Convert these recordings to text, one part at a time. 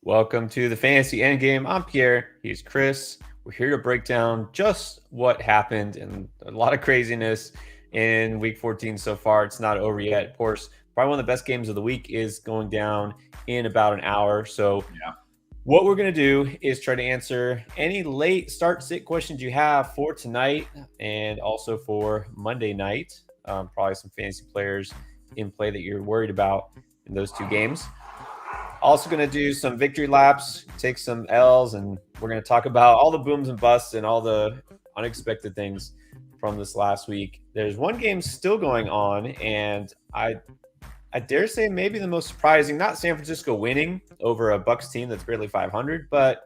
Welcome to the Fantasy Endgame. I'm Pierre. He's Chris. We're here to break down just what happened and a lot of craziness in week 14 so far. It's not over yet. Of course, probably one of the best games of the week is going down in about an hour. So, Yeah. what we're going to do is try to answer any late start sit questions you have for tonight and also for Monday night. Probably some fantasy players in play that you're worried about in those two games. Also, going to do some victory laps, take some L's, and we're going to talk about all the booms and busts and all the unexpected things from this last week. There's one game still going on, and I dare say maybe the most surprising, not San Francisco winning over a Bucks team that's barely 500, but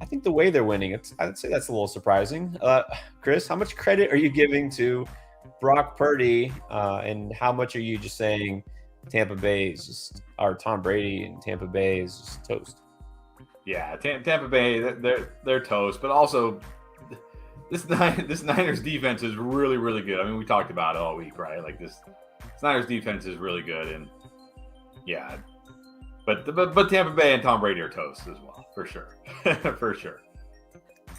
I think the way they're winning, I'd say that's a little surprising. Chris, how much credit are you giving to Brock Purdy, and how much are you just saying Tampa Bay is just, or Tom Brady and Tampa Bay is just toast? Yeah, Tampa Bay, they're toast. But also, this Niners defense is really, really good. I mean, we talked about it all week, right? Like this Niners defense is really good, and yeah, but Tampa Bay and Tom Brady are toast as well, for sure, for sure.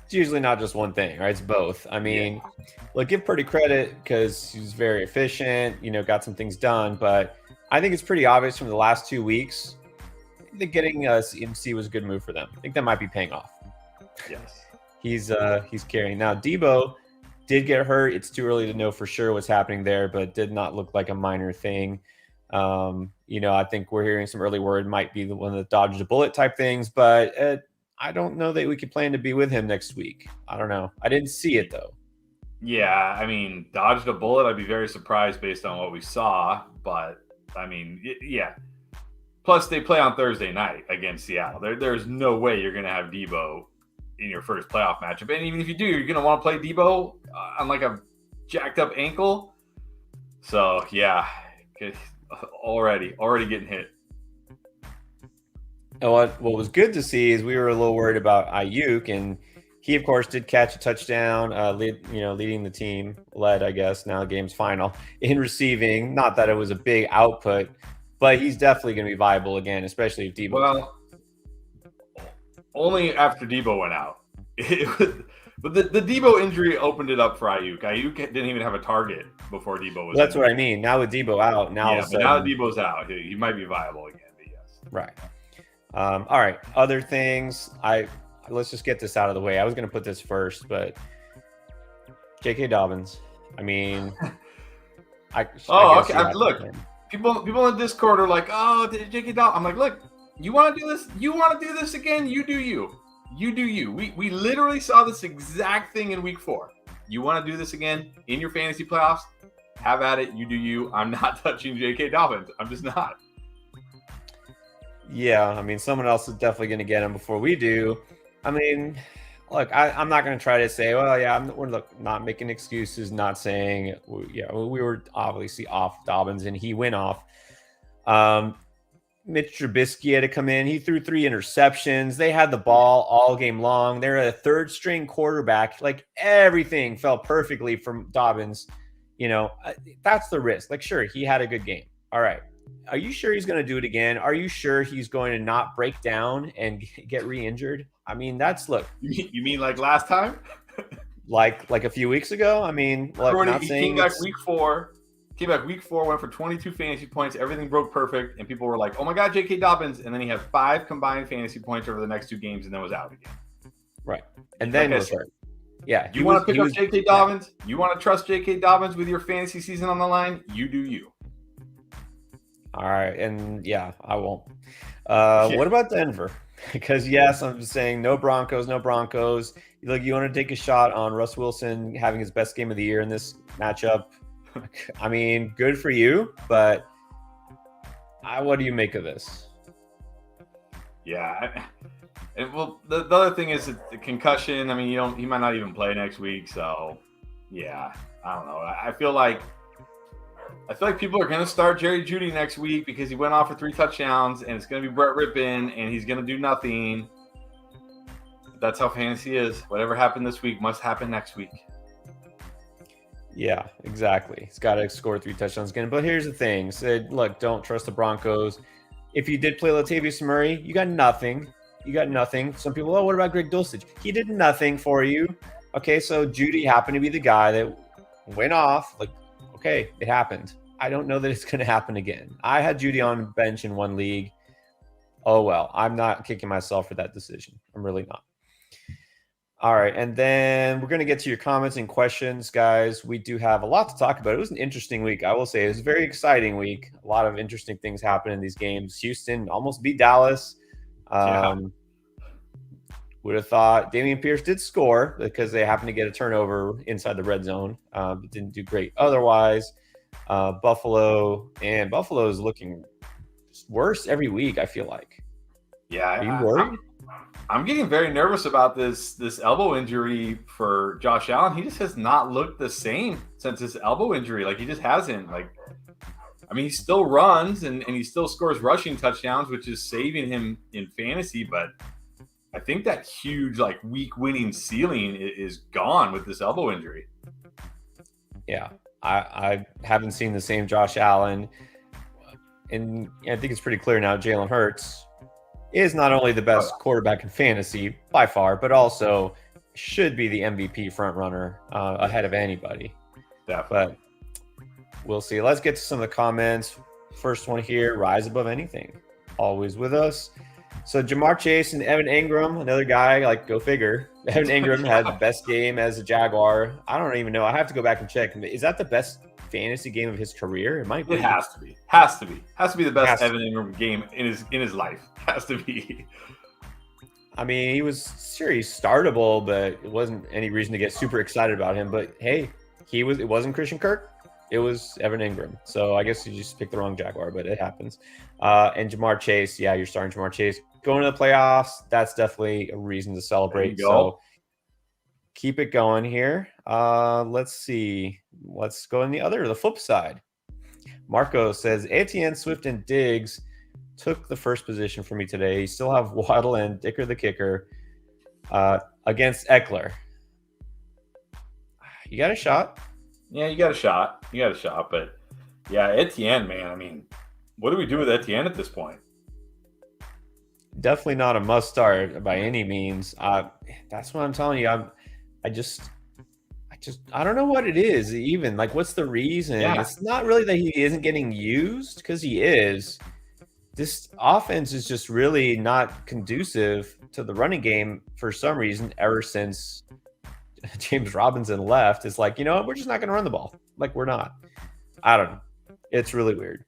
It's usually not just one thing, right? It's both. I mean, look, give Purdy credit because he's very efficient, got some things done, but I think it's pretty obvious from the last 2 weeks that getting CMC was a good move for them. I think that might be paying off. Yes. He's carrying. Now, Debo did get hurt. It's too early to know for sure what's happening there, but did not look like a minor thing. I think we're hearing some early word might be the one that dodged a bullet type things, but I don't know that we could plan to be with him next week. I don't know. I didn't see it though. Yeah, I mean, dodged a bullet. I'd be very surprised based on what we saw, but I mean, yeah. Plus, they play on Thursday night against Seattle. There's no way you're going to have Debo in your first playoff matchup. And even if you do, you're going to want to play Debo on like a jacked up ankle. So, yeah, already getting hit. And what was good to see is we were a little worried about Ayuk, and he, of course, did catch a touchdown, leading the team, I guess, now the game's final, in receiving. Not that it was a big output, but he's definitely going to be viable again, especially if Debo. Well, only after Debo went out. But the Debo injury opened it up for Ayuk. Ayuk didn't even have a target before Debo was. That's what I mean. Now with Debo out, now Debo's out, he might be viable again. But yes, right. All right. Other things. Let's just get this out of the way. I was going to put this first, but J.K. Dobbins. I mean, okay. Look, people in Discord are like, "Oh, J.K. Dobbins." I'm like, "Look, you want to do this? You want to do this again? You do you. You do you." We literally saw this exact thing in week 4. You want to do this again in your fantasy playoffs? Have at it. You do you. I'm not touching J.K. Dobbins. I'm just not. Yeah, I mean, someone else is definitely going to get him before we do. I mean, look, I'm not going to try to say, well, yeah, we're not making excuses, not saying, we were obviously off Dobbins and he went off. Mitch Trubisky had to come in. He threw 3 interceptions. They had the ball all game long. They're a third string quarterback. Like everything fell perfectly from Dobbins. That's the risk. Like, sure, he had a good game. All right. Are you sure he's going to do it again? Are you sure he's going to not break down and get re-injured? I mean, look. You mean like last time? like a few weeks ago? I mean, he came back week 4. Went for 22 fantasy points. Everything broke perfect, and people were like, "Oh my God, J.K. Dobbins!" And then he had 5 combined fantasy points over the next 2 games, and then was out again. Right, and then was hurt. Yeah, you want to pick up J.K. Dobbins? Yeah. You want to trust J.K. Dobbins with your fantasy season on the line? You do you. All right, and yeah, I won't. What about Denver? Because yes, I'm just saying no Broncos. Look, you want to take a shot on Russ Wilson having his best game of the year in this matchup? I mean, good for you, but what do you make of this? Yeah, the other thing is the concussion. I mean, he might not even play next week, so yeah, I don't know. I feel like people are going to start Jerry Jeudy next week because he went off for 3 touchdowns, and it's going to be Brett Rippon, and he's going to do nothing. That's how fantasy is. Whatever happened this week must happen next week. Yeah, exactly. He's got to score 3 touchdowns again. But here's the thing. Look, don't trust the Broncos. If you did play Latavius Murray, you got nothing. You got nothing. Some people, oh, what about Greg Dulcich? He did nothing for you. Okay, so Judy happened to be the guy that went off. Like, okay, it happened. I don't know that it's going to happen again. I had Judy on bench in one league. Oh, well, I'm not kicking myself for that decision. I'm really not. All right, and then we're going to get to your comments and questions, guys. We do have a lot to talk about. It was an interesting week, I will say. It was a very exciting week. A lot of interesting things happened in these games. Houston almost beat Dallas. Would have thought Damian Pierce did score because they happened to get a turnover inside the red zone. But didn't do great otherwise. Buffalo is looking worse every week, I feel like. Yeah, Are you worried? I'm getting very nervous about this elbow injury for Josh Allen. He just has not looked the same since his elbow injury. Like, he just hasn't. Like, I mean, he still runs and he still scores rushing touchdowns, which is saving him in fantasy. But I think that huge, like, week winning ceiling is gone with this elbow injury. Yeah, I haven't seen the same Josh Allen. And I think it's pretty clear now Jalen Hurts is not only the best quarterback in fantasy by far, but also should be the MVP front runner ahead of anybody. Definitely. But we'll see. Let's get to some of the comments. First one here, rise above anything. Always with us. So Jamar Chase and Evan Ingram, another guy, like, go figure. Evan Ingram had the best game as a Jaguar. I don't even know. I have to go back and check. Is that the best fantasy game of his career? It might be. It has to be. Has to be the best Evan Ingram game in his life. Has to be. I mean, he was startable, but it wasn't any reason to get super excited about him. But hey, it wasn't Christian Kirk. It was Evan Ingram. So I guess you just picked the wrong Jaguar, but it happens. And Jamar Chase, yeah, you're starting Jamar Chase. Going to the playoffs, that's definitely a reason to celebrate. So keep it going here. Let's see. Let's go on the flip side. Marco says, Etienne, Swift, and Diggs took the first position for me today. You still have Waddle and Dicker the kicker against Eckler. You got a shot. Yeah, you got a shot. But yeah, Etienne, man. I mean, what do we do with Etienne at this point? Definitely not a must start by any means. That's what I'm telling you. I don't know what it is even. Like, what's the reason? Yeah. It's not really that he isn't getting used, because he is. This offense is just really not conducive to the running game for some reason ever since James Robinson left. It's like, you know what? We're just not going to run the ball. Like, we're not. I don't know. It's really weird.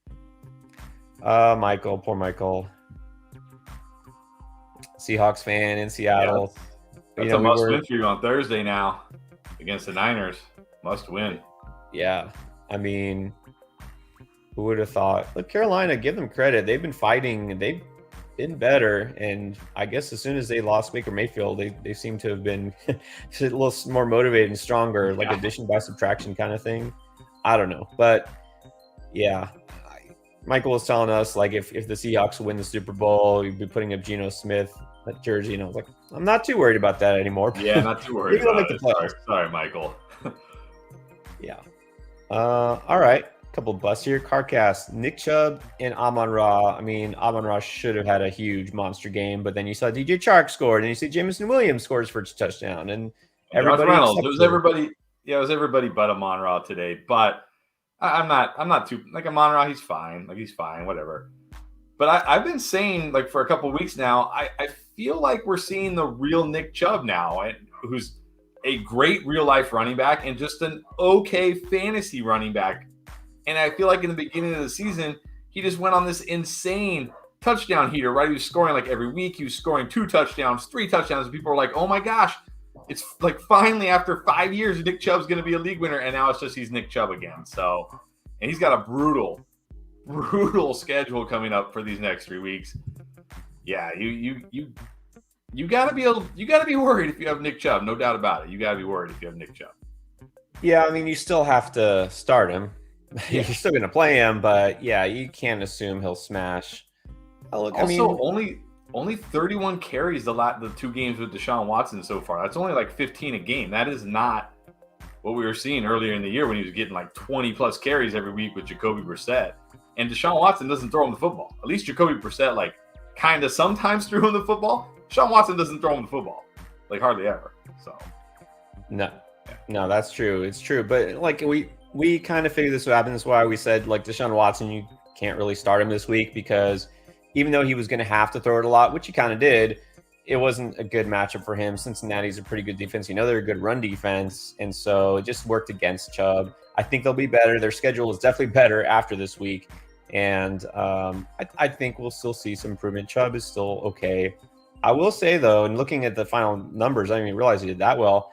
Poor Michael. Seahawks fan in Seattle. Yeah, that's a must win for you on Thursday now against the Niners. Must win. Yeah. I mean, who would have thought? Look, Carolina, give them credit. They've been fighting. They've been better. And I guess as soon as they lost Baker Mayfield, they seem to have been a little more motivated and stronger, like addition by subtraction kind of thing. I don't know. But, yeah. Michael was telling us, like, if the Seahawks win the Super Bowl, you'd be putting up Geno Smith at jersey. And I was like, I'm not too worried about that anymore. Yeah, not too worried about it. Sorry, Michael. Yeah. All right. A couple of busts here. Carcast, Nick Chubb and Amon-Ra. I mean, Amon-Ra should have had a huge monster game, but then you saw DJ Chark scored, and you see Jameson Williams scores for a touchdown, and everybody. It was everybody. Yeah, it was everybody but Amon-Ra today. But I'm not too like Amon-Ra. He's fine. Like, he's fine. Whatever. But I've been saying, like, for a couple of weeks now, I feel like we're seeing the real Nick Chubb now, and who's a great real life running back and just an okay fantasy running back. And I feel like in the beginning of the season, he just went on this insane touchdown heater, right? He was scoring like every week. He was scoring 2 touchdowns, 3 touchdowns. And people were like, oh my gosh, it's like finally after 5 years, Nick Chubb's going to be a league winner. And now it's just he's Nick Chubb again. So, and he's got a brutal schedule coming up for these next 3 weeks. Yeah, you gotta be worried if you have Nick Chubb, no doubt about it. You gotta be worried if you have Nick Chubb. Yeah, I mean, you still have to start him. You're still gonna play him, but yeah, you can't assume he'll smash. Look, also, only 31 carries the 2 games with Deshaun Watson so far. That's only like 15 a game. That is not what we were seeing earlier in the year when he was getting like 20 plus carries every week with Jacoby Brissett. and Deshaun Watson doesn't throw him the football. At least Jacoby Brissett, like, kind of sometimes threw him the football. Deshaun Watson doesn't throw him the football, like, hardly ever. So, no, that's true. It's true. But, like, we kind of figured this would happen. That's why we said, like, Deshaun Watson, you can't really start him this week because even though he was going to have to throw it a lot, which he kind of did, it wasn't a good matchup for him. Cincinnati's a pretty good defense. You know, they're a good run defense. And so it just worked against Chubb. I think they'll be better. Their schedule is definitely better after this week. And I think we'll still see some improvement. Chubb is still okay. I will say, though, and looking at the final numbers, I didn't even realize he did that well.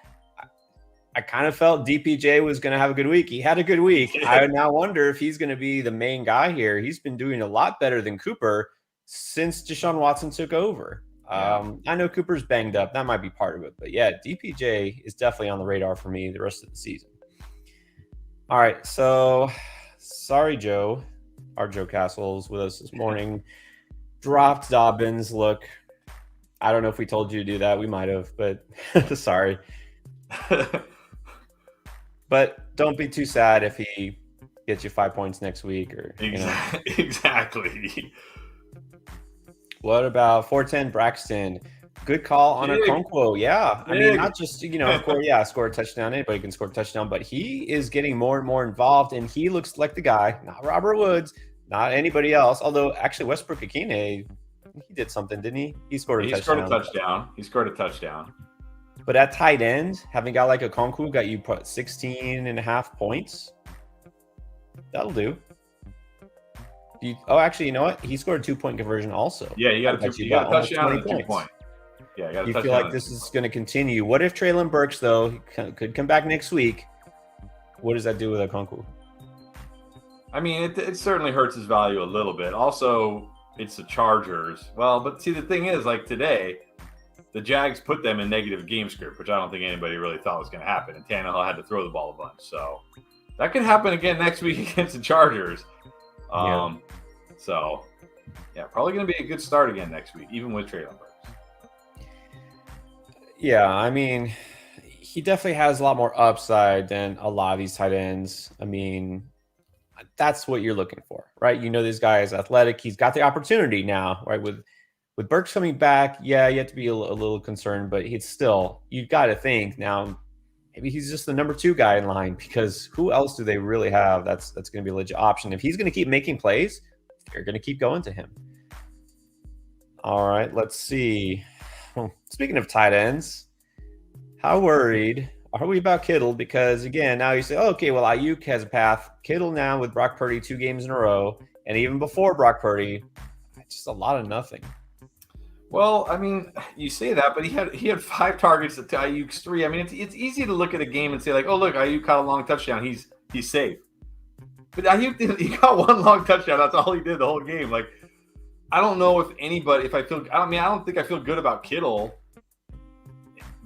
I kind of felt DPJ was going to have a good week. He had a good week. I now wonder if he's going to be the main guy here. He's been doing a lot better than Cooper since Deshaun Watson took over. I know Cooper's banged up. That might be part of it. But, yeah, DPJ is definitely on the radar for me the rest of the season. All right, so sorry, Joe. Our Joe Castle's with us this morning. Dropped Dobbins. Look, I don't know if we told you to do that. We might have, but sorry. But don't be too sad if he gets you 5 points next week. Or Exactly. What about 410 Braxton? Good call on Okonkwo. Yeah. I mean, not just, of course, score a touchdown. Anybody can score a touchdown, but he is getting more and more involved, and he looks like the guy, not Robert Woods, not anybody else. Although, actually, Westbrook Akine, he did something, didn't he? He scored a touchdown. He scored a touchdown. But at tight end, having a guy like Okonkwo got you put 16.5 points. That'll do. Actually, you know what? He scored a 2-point conversion also. Yeah, he got a touchdown and a 2-point. Yeah, you feel like this is going to continue. What if Treylon Burks, though, could come back next week? What does that do with Okonkwo? I mean, it certainly hurts his value a little bit. Also, it's the Chargers. Well, but see, the thing is, like today, the Jags put them in negative game script, which I don't think anybody really thought was going to happen. And Tannehill had to throw the ball a bunch. So that could happen again next week against the Chargers. So, yeah, probably going to be a good start again next week, even with Treylon Burks. Yeah, I mean, he definitely has a lot more upside than a lot of these tight ends. I mean, that's what you're looking for, right? You know, this guy is athletic. He's got the opportunity now, right? With Burks coming back, yeah, you have to be a little concerned, but he's still, you've got to think now, maybe he's just the number 2 guy in line because who else do they really have that's going to be a legit option? If he's going to keep making plays, they're going to keep going to him. All right, let's see. Well, speaking of tight ends, how worried are we about Kittle? Because, again, now you say, okay, well, Ayuk has a path. Kittle now with Brock Purdy 2 games in a row, and even before Brock Purdy, just a lot of nothing. Well, I mean, you say that, but he had 5 targets to Ayuk's 3. I mean, it's easy to look at a game and say, like, oh, look, Ayuk caught a long touchdown. He's safe. But Ayuk he got 1 long touchdown. That's all he did the whole game. Like, I don't know if anybody, I don't think I feel good about Kittle,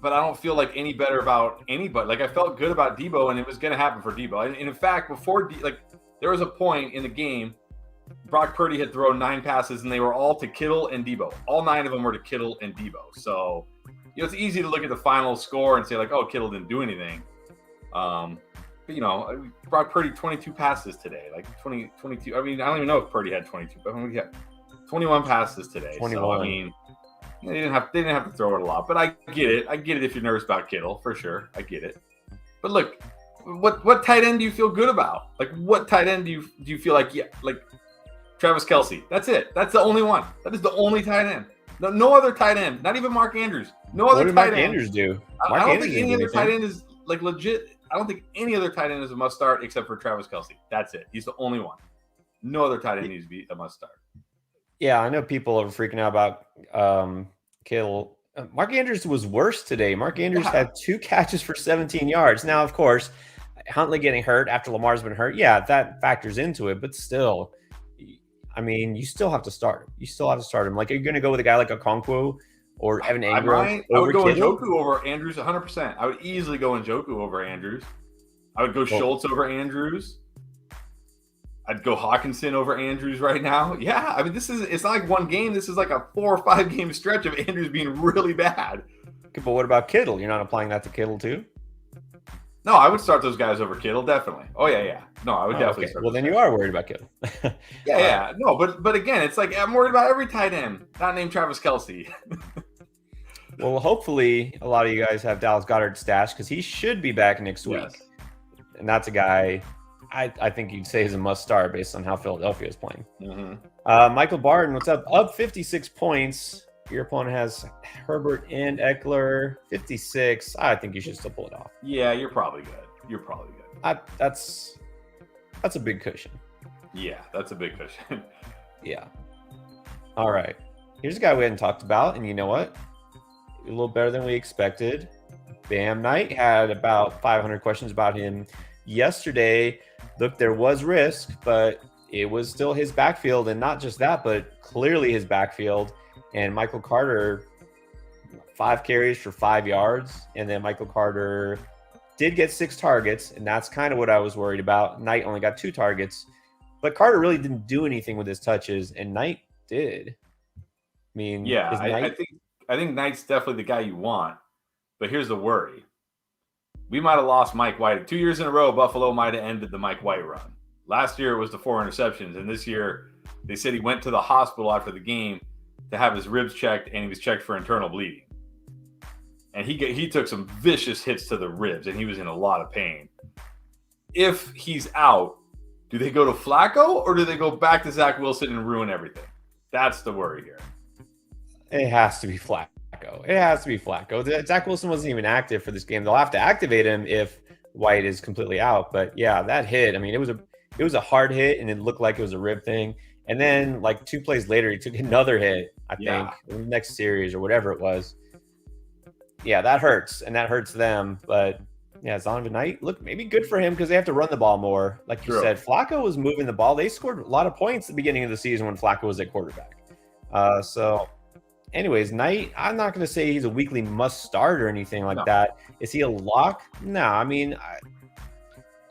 but I don't feel like any better about anybody. Like, I felt good about Debo, and it was going to happen for Debo. And in fact, before, there was a point in the game, Brock Purdy had thrown 9 passes, and they were all to Kittle and Debo. All 9 of them were to Kittle and Debo. So, it's easy to look at the final score and say, like, oh, Kittle didn't do anything. But, Brock Purdy, 22 passes today. Like, 22. I mean, I don't even know if Purdy had 22, but he had 21 passes today. 21. So, I mean, they didn't have to throw it a lot. But I get it. I get it if you're nervous about Kittle, for sure. I get it. But look, what tight end do you feel good about? Like, what tight end do you feel like, Travis Kelce. That's it. That's the only one. That is the only tight end. No other tight end. Not even Mark Andrews. No other tight end. What did Mark Andrews do? I don't think any other tight end is like legit. I don't think any other tight end is a must start except for Travis Kelce. That's it. He's the only one. No other tight end needs to be a must start. Yeah, I know people are freaking out about Kittle. Mark Andrews was worse today. Mark Andrews had 2 catches for 17 yards. Now, of course, Huntley getting hurt after Lamar's been hurt. Yeah, that factors into it, but still. I mean, you still have to start him. You still have to start him. Like, are you going to go with a guy like Okonkwo or Evan Engram? I would go Njoku over Andrews 100%. I would easily go Njoku over Andrews. I would go Schultz over Andrews. I'd go Hawkinson over Andrews right now. Yeah, I mean, it's not like one game. This is like a 4 or 5 game stretch of Andrews being really bad. But what about Kittle? You're not applying that to Kittle too? No, I would start those guys over Kittle, definitely. Oh yeah. No, I would definitely start. Well, those then guys. you are worried about Kittle. Yeah. No, but again, it's like I'm worried about every tight end, not named Travis Kelce. Well, hopefully a lot of you guys have Dallas Goedert stashed because he should be back next week. Yes. And that's a guy I think you'd say is a must start based on how Philadelphia is playing. Mm-hmm. Michael Barton, what's up? Up 56 points. Your opponent has Herbert and Eckler, 56. I think you should still pull it off. Yeah, you're probably good. That's a big cushion. Yeah, that's a big cushion. Yeah. All right. Here's a guy we hadn't talked about, and you know what? A little better than we expected. Bam Knight had about 500 questions about him yesterday. Look, there was risk, but it was still his backfield, and not just that, but clearly his backfield. And Michael Carter, 5 carries for 5 yards, and then Michael Carter did get 6 targets, and that's kind of what I was worried about. Knight only got 2 targets, but Carter really didn't do anything with his touches, and Knight did. I mean, yeah, I think Knight's definitely the guy you want, but here's the worry. We might have lost Mike White. 2 years in a row, Buffalo might have ended the Mike White run. Last year, it was the 4 interceptions, and this year, they said he went to the hospital after the game to have his ribs checked, and he was checked for internal bleeding. And he took some vicious hits to the ribs, and he was in a lot of pain. If he's out, do they go to Flacco, or do they go back to Zach Wilson and ruin everything? That's the worry here. It has to be Flacco. It has to be Flacco. Zach Wilson wasn't even active for this game. They'll have to activate him if White is completely out. But yeah, that hit. I mean, it was a hard hit, and it looked like it was a rib thing. And then, like 2 plays later, he took another hit. I think in the next series or whatever it was. Yeah, that hurts, and that hurts them. But yeah, Zonovan Knight, look, maybe good for him because they have to run the ball more. Like you said, Flacco was moving the ball. They scored a lot of points at the beginning of the season when Flacco was at quarterback. So. Anyways, Knight, I'm not going to say he's a weekly must start or anything like that. Is he a lock? No, I mean,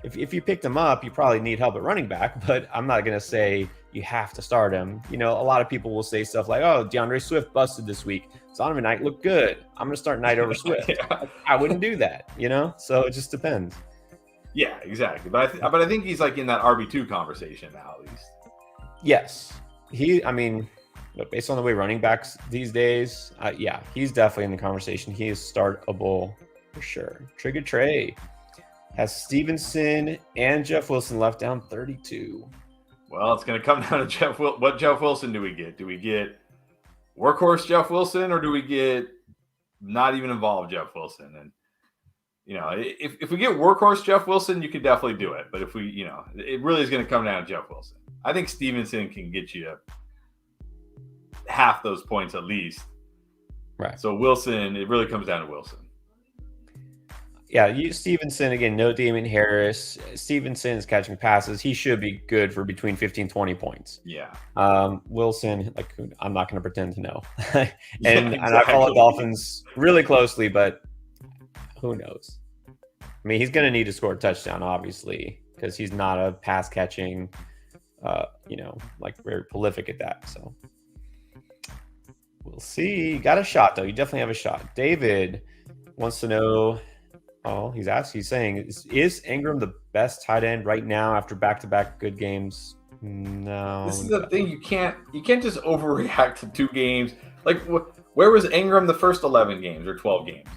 if you picked him up, you probably need help at running back, but I'm not going to say you have to start him. You know, a lot of people will say stuff like, oh, DeAndre Swift busted this week. Zonovan Knight looked good. I'm going to start Knight over Swift. I wouldn't do that, you know? So it just depends. Yeah, exactly. But I think he's like in that RB2 conversation now, at least. Yes. But based on the way running backs these days, yeah, he's definitely in the conversation. He is startable for sure. Trigger Trey has Stevenson and Jeff Wilson left down 32. Well, it's going to come down to what Jeff Wilson do we get? Do we get workhorse Jeff Wilson, or do we get not even involved Jeff Wilson? And, you know, if we get workhorse Jeff Wilson, you could definitely do it. But if we, you know, it really is going to come down to Jeff Wilson. I think Stevenson can get you half those points at least. Right. So Wilson, it really comes down to Wilson. Yeah, Stevenson, again, no Damian Harris. Stevenson is catching passes. He should be good for between 15 20 points. Yeah. Wilson, like, I'm not going to pretend to know. And I follow Dolphins really closely, but who knows? I mean, he's going to need to score a touchdown, obviously, because he's not a pass catching, like very prolific at that. So we'll see. You got a shot, though. You definitely have a shot. David wants to know. Oh, he's saying, is Ingram the best tight end right now after back-to-back good games? No. This is the thing. You can't just overreact to 2 games. Like, where was Ingram the first 11 games or 12 games?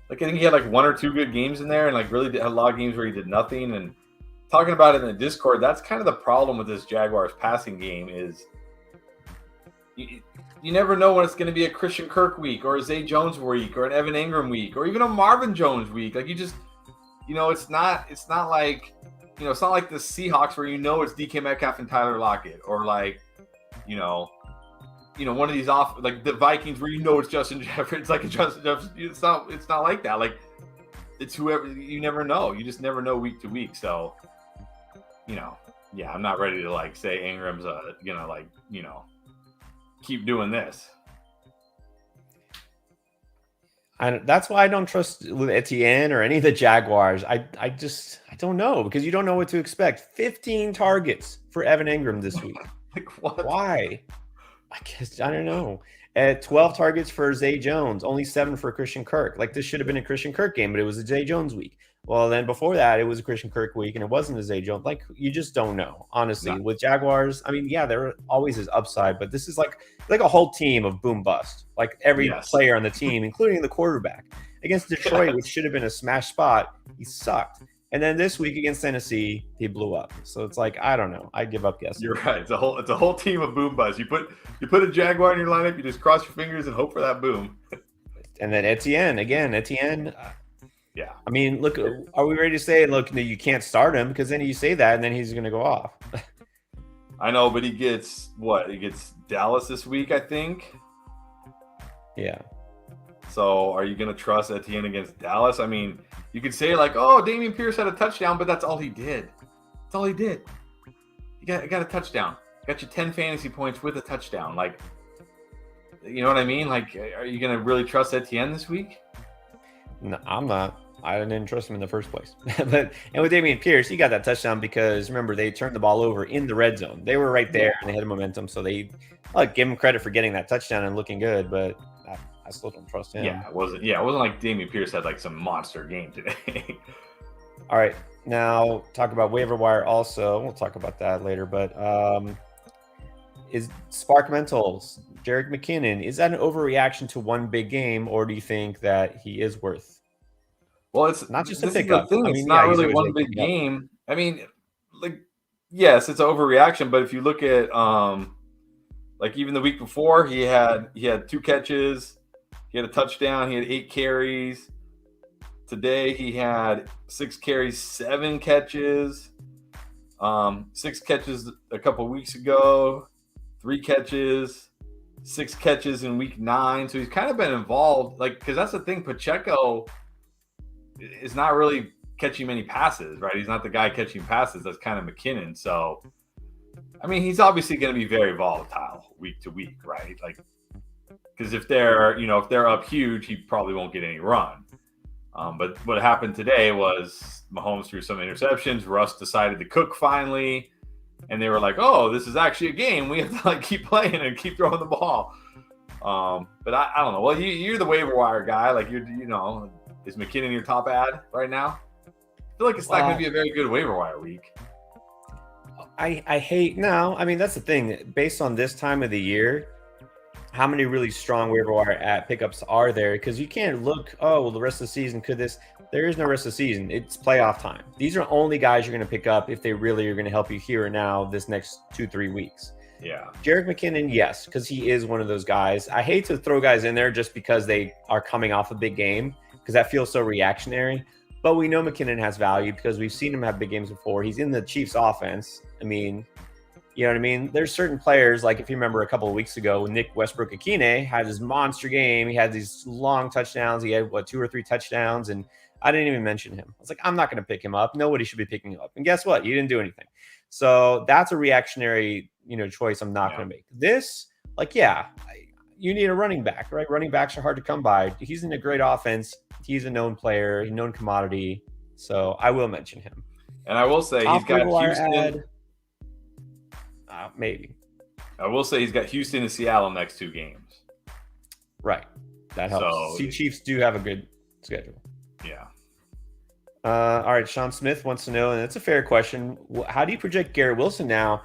Like, I think he had like 1 or 2 good games in there, and like really had a lot of games where he did nothing. And talking about it in the Discord, that's kind of the problem with this Jaguars passing game is you never know when it's going to be a Christian Kirk week or a Zay Jones week or an Evan Ingram week or even a Marvin Jones week. Like, you just, it's not like, it's not like the Seahawks where it's DK Metcalf and Tyler Lockett, or like, one of these off, like the Vikings where it's Justin Jefferson. It's like a Justin Jefferson. It's not like that. Like, it's whoever. You never know. You just never know week to week. So, yeah, I'm not ready to like say Ingram's keep doing this. That's why I don't trust Etienne or any of the Jaguars. I don't know, because you don't know what to expect. 15 targets for Evan Ingram this week. Like, what? Why? I guess I don't know. 12 targets for Zay Jones, only 7 for Christian Kirk. Like, this should have been a Christian Kirk game, but it was a Zay Jones week. Well, then before that, it was a Christian Kirk week, and it wasn't a Zay Jones. Like, you just don't know, honestly. No. With Jaguars, I mean, yeah, there always is upside, but this is like a whole team of boom bust. Like every Yes. player on the team, including the quarterback. Against Detroit, Yes. which should have been a smash spot, he sucked. And then this week against Tennessee, he blew up. So it's like, I don't know. I give up guessing. You're right. It's a whole team of boom buzz. You put a Jaguar in your lineup, you just cross your fingers and hope for that boom. And then Etienne, Yeah. I mean, look, are we ready to say, look, no, you can't start him? Because then you say that, and then he's going to go off. I know, but he gets what? He gets Dallas this week, I think. Yeah. So are you going to trust Etienne against Dallas? I mean, you could say like, oh, Dameon Pierce had a touchdown, but that's all he did. That's all he did. You got a touchdown. Got you 10 fantasy points with a touchdown. Like, you know what I mean? Like, are you going to really trust Etienne this week? No, I'm not. I didn't trust him in the first place. And with Dameon Pierce, he got that touchdown because remember they turned the ball over in the red zone. They were right there and they had momentum, so they give him credit for getting that touchdown and looking good. But I still don't trust him. Yeah, it wasn't like Dameon Pierce had like some monster game today. All right, now talk about waiver wire. Also, we'll talk about that later. But is Sparkmentals, Jerick McKinnon, is that an overreaction to one big game, or do you think that he is worth? Well, it's not just a this pickup. Is the thing. I It's mean, not yeah, really one big game. I mean, like, yes, it's an overreaction, but if you look at like even the week before, he had 2 catches, he had a touchdown, he had 8 carries. Today he had 6 carries, 7 catches. 6 catches a couple weeks ago, 3 catches, 6 catches in week 9. So he's kind of been involved, like, because that's the thing. Pacheco is not really catching many passes, right? He's not the guy catching passes. That's kind of McKinnon. So, I mean, he's obviously going to be very volatile week to week, right? Like, because if they're up huge, he probably won't get any run. But what happened today was Mahomes threw some interceptions. Russ decided to cook finally, and they were like, "Oh, this is actually a game. We have to like keep playing and keep throwing the ball." But I don't know. Well, you're the waiver wire guy. Like is McKinnon your top ad right now? I feel like it's not going to be a very good waiver wire week. I hate no. I mean, that's the thing. Based on this time of the year, how many really strong waiver wire at pickups are there? Because you can't look, oh, well, the rest of the season could this. There is no rest of the season. It's playoff time. These are only guys you're going to pick up if they really are going to help you here and now this next 2-3 weeks. Yeah. Jerick McKinnon, yes, because he is one of those guys. I hate to throw guys in there just because they are coming off a big game because that feels so reactionary. But we know McKinnon has value because we've seen him have big games before. He's in the Chiefs offense. I mean, you know what I mean? There's certain players, like if you remember a couple of weeks ago, Nick Westbrook-Ikhine had this monster game. He had these long touchdowns. He had, 2 or 3 touchdowns, and I didn't even mention him. I was like, I'm not going to pick him up. Nobody should be picking him up. And guess what? You didn't do anything. So that's a reactionary, choice I'm not going to make. This, you need a running back, right? Running backs are hard to come by. He's in a great offense. He's a known player, a known commodity. So I will mention him. And I will say he's got Houston. Maybe. I will say he's got Houston and Seattle next 2 games. Right. That helps. So, Chiefs do have a good schedule. Yeah. All right. Sean Smith wants to know, and it's a fair question. How do you project Garrett Wilson now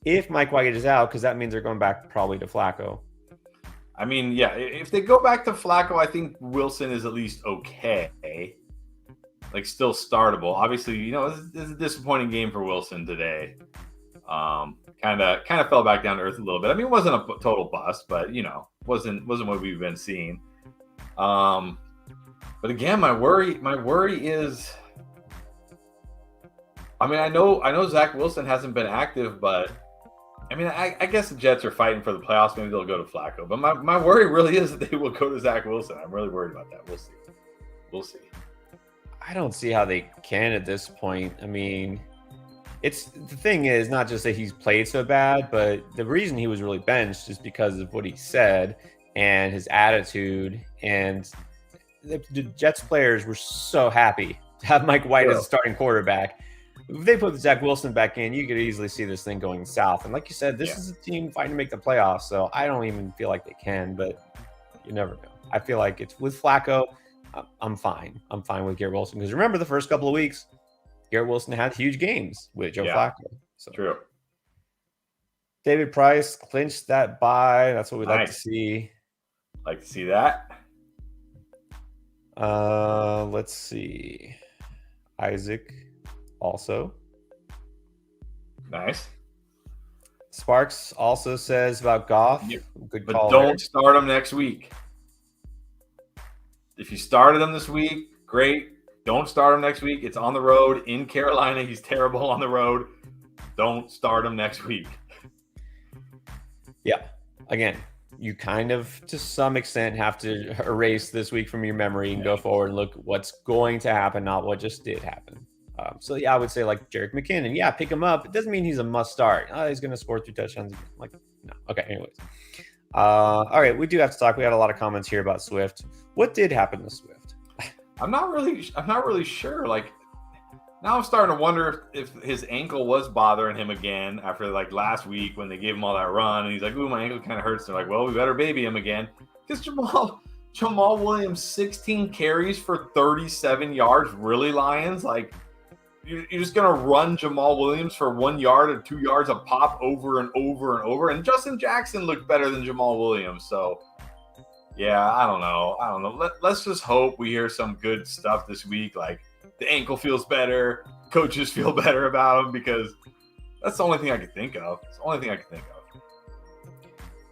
if Mike White is out? Because that means they're going back probably to Flacco. I mean, yeah, if they go back to Flacco, I think Wilson is at least okay. Like, still startable. Obviously, this is a disappointing game for Wilson today. Kind of fell back down to earth a little bit. I mean, it wasn't a total bust, but wasn't what we've been seeing. But again, my worry is, I mean, I know Zach Wilson hasn't been active, but I mean, I guess the Jets are fighting for the playoffs. Maybe they'll go to Flacco, but my worry really is that they will go to Zach Wilson. I'm really worried about that. We'll see. I don't see how they can at this point. I mean, the thing is not just that he's played so bad, but the reason he was really benched is because of what he said and his attitude. And the Jets players were so happy to have Mike White as a starting quarterback. If they put Zach Wilson back in, you could easily see this thing going south. And like you said, this is a team fighting to make the playoffs. So I don't even feel like they can, but you never know. I feel like it's with Flacco. I'm fine. I'm fine with Garrett Wilson because remember the first couple of weeks, Garrett Wilson had huge games with Joe Flacco. So true. David Price clinched that bye. That's what we'd like to Nice. see. Like to see that. Let's see. Isaac also. Nice. Sparks also says about Goff. Yep. Good But call. don't start him next week. If you started him this week, great. Don't start him next week. It's on the road in Carolina. He's terrible on the road. Don't start him next week. Yeah. Again, you kind of, to some extent, have to erase this week from your memory and go forward and look what's going to happen, not what just did happen. So, yeah, I would say like Jerick McKinnon. Yeah, pick him up. It doesn't mean he's a must start. He's going to score 3 touchdowns. Like, no. Okay, anyways. All right, we do have to talk. We had a lot of comments here about Swift. What did happen to Swift? I'm not really sure. Like, now I'm starting to wonder if his ankle was bothering him again after like last week when they gave him all that run, and he's like, "Ooh, my ankle kind of hurts." They're like, "Well, we better baby him again," because Jamal Williams 16 carries for 37 yards. Really, Lions? Like, you're just gonna run Jamal Williams for 1 yard or 2 yards a pop over and over and over? And Justin Jackson looked better than Jamal Williams, so. Yeah, I don't know. Let's just hope we hear some good stuff this week. Like the ankle feels better, coaches feel better about him, because that's the only thing I can think of. It's the only thing I can think of.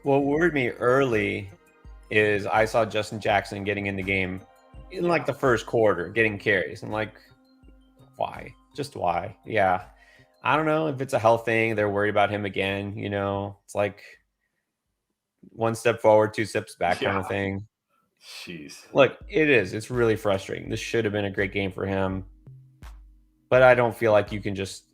What worried me early is I saw Justin Jackson getting in the game in like the first quarter, getting carries. I'm like, why? Just why? Yeah. I don't know if it's a health thing. They're worried about him again. You know, it's like one step forward, 2 steps back kind of thing. Jeez. Look, it is. It's really frustrating. This should have been a great game for him. But I don't feel like you can just,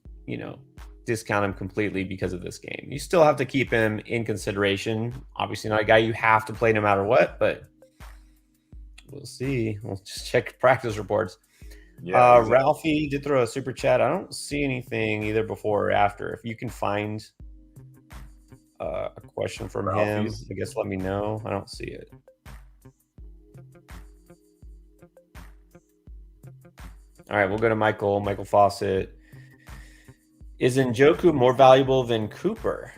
discount him completely because of this game. You still have to keep him in consideration. Obviously not a guy you have to play no matter what, but we'll see. We'll just check practice reports. Yeah, exactly. Ralphie did throw a super chat. I don't see anything either before or after. If you can find a question from him, I guess let me know. I don't see it. All right, we'll go to Michael Fawcett. Is Njoku more valuable than Cooper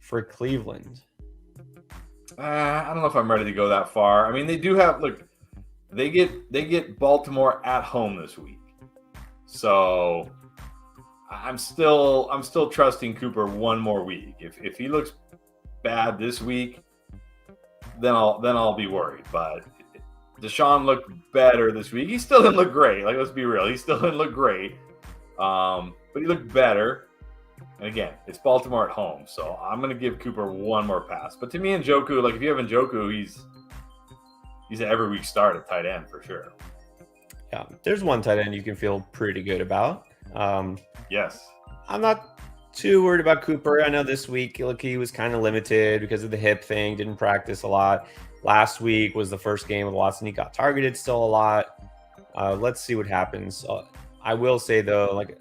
for Cleveland? I don't know if I'm ready to go that far. I mean, they do have they get Baltimore at home this week, so I'm still trusting Cooper one more week. If he looks bad this week, then I'll be worried. But Deshaun looked better this week. He still didn't look great. Like, let's be real, he still didn't look great. But he looked better. And again, it's Baltimore at home, so I'm going to give Cooper one more pass. But to me, Njoku, like if you have Njoku, he's an every week start at tight end for sure. Yeah, there's one tight end you can feel pretty good about. Yes. I'm not too worried about Cooper. I know this week, he was kind of limited because of the hip thing, didn't practice a lot. Last week was the first game with Watson. He got targeted still a lot. Let's see what happens. I will say, though, like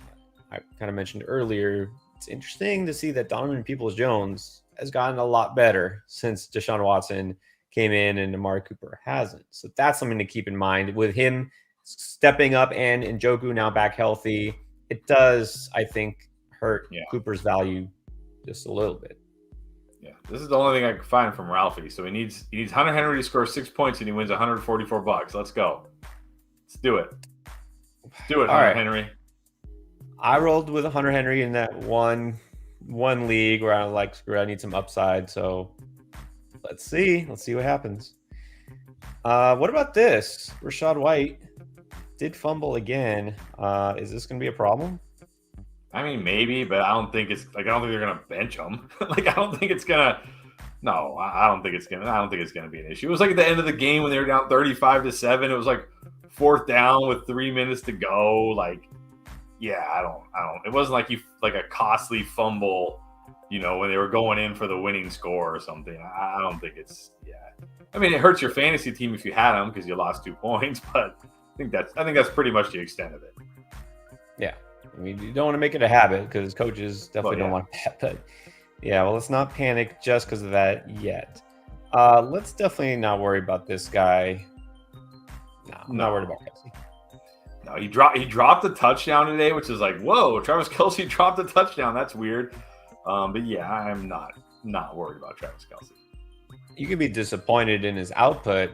I kind of mentioned earlier, it's interesting to see that Donovan Peoples-Jones has gotten a lot better since Deshaun Watson came in and Amari Cooper hasn't. So that's something to keep in mind. With him stepping up and Njoku now back healthy, it does, I think, hurt Cooper's value just a little bit. Yeah, this is the only thing I can find from Ralphie. So he needs Hunter Henry to score 6 points and he wins $144. Let's go. Let's do it. Do it, Hunter Henry. I rolled with Hunter Henry in that one league where I'm like, screw it, I need some upside. So let's see what happens. What about this? Rachaad White did fumble again. Is this going to be a problem? I mean, maybe, but I don't think they're going to bench him. I don't think it's going to. No, I don't think it's going to be an issue. It was like at the end of the game when they were down 35-7. It was like 4th down with 3 minutes to go. I don't. It wasn't like a costly fumble, when they were going in for the winning score or something. I don't think it's. Yeah. I mean, it hurts your fantasy team if you had them because you lost 2 points, but I think that's pretty much the extent of it. Yeah. I mean, you don't want to make it a habit because coaches definitely don't want that. But yeah, well, let's not panic just because of that yet. Let's definitely not worry about this guy. No, I'm not worried about Kelce. No, he dropped a touchdown today, which is like, whoa, Travis Kelce dropped a touchdown. That's weird. But yeah, I'm not worried about Travis Kelce. You can be disappointed in his output,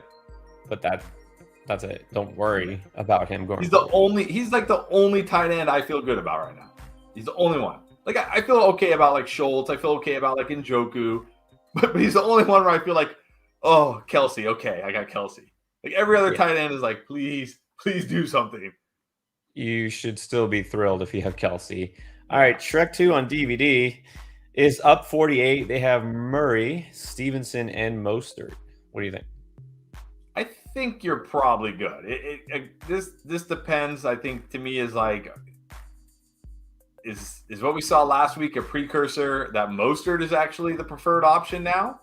but that's it. Don't worry about him going. He's like the only tight end I feel good about right now. He's the only one. Like I feel okay about like Schultz. I feel okay about like Njoku, but he's the only one where I feel like, oh, Kelce. Okay, I got Kelce. Like every other tight end is like, please do something. You should still be thrilled if you have Kelce. All right, Shrek 2 on DVD is up 48. They have Murray, Stevenson, and Mostert. What do you think? I think you're probably good. This depends. I think to me is like, is what we saw last week a precursor that Mostert is actually the preferred option now,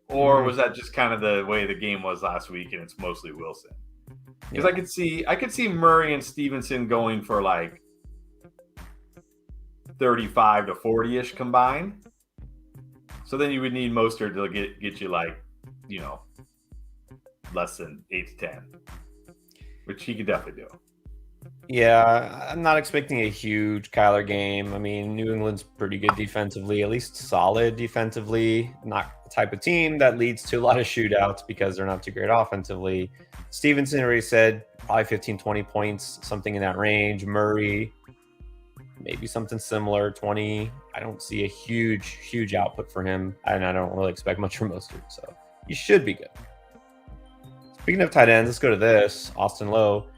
or was that just kind of the way the game was last week and it's mostly Wilson? Because I could see Murray and Stevenson going for like 35 to 40-ish combined. So then you would need Mostert to get you like, less than 8 to 10, which he could definitely do. Yeah, I'm not expecting a huge Kyler game. I mean, New England's pretty good defensively, at least solid defensively. Not the type of team that leads to a lot of shootouts because they're not too great offensively. Stevenson already said probably 15, 20 points, something in that range. Murray, maybe something similar, 20. I don't see a huge output for him, and I don't really expect much from Mostert, so you should be good. Speaking of tight ends, let's go to this. Austin Lowe.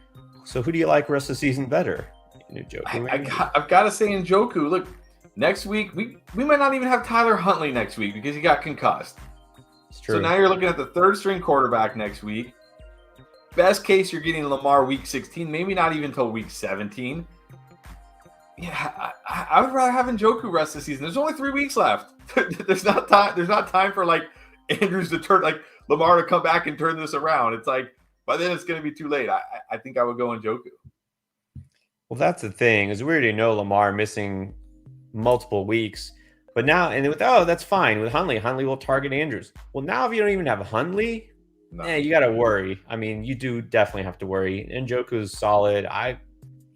So who do you like rest of the season better? Njoku, I've got to say Njoku. Look, next week, we might not even have Tyler Huntley next week because he got concussed. It's true. So now you're looking at the third string quarterback next week. Best case, you're getting Lamar week 16, maybe not even until week 17. Yeah, I would rather have Njoku rest of the season. There's only 3 weeks left. There's not time for like Andrews to turn, like Lamar to come back and turn this around. It's like by then it's going to be too late. I think I would go Njoku. Well, that's the thing is we already know Lamar missing multiple weeks, but now that's fine with Huntley. Huntley will target Andrews. Well, now if you don't even have Huntley, you got to worry. I mean, you do definitely have to worry. Njoku is solid. I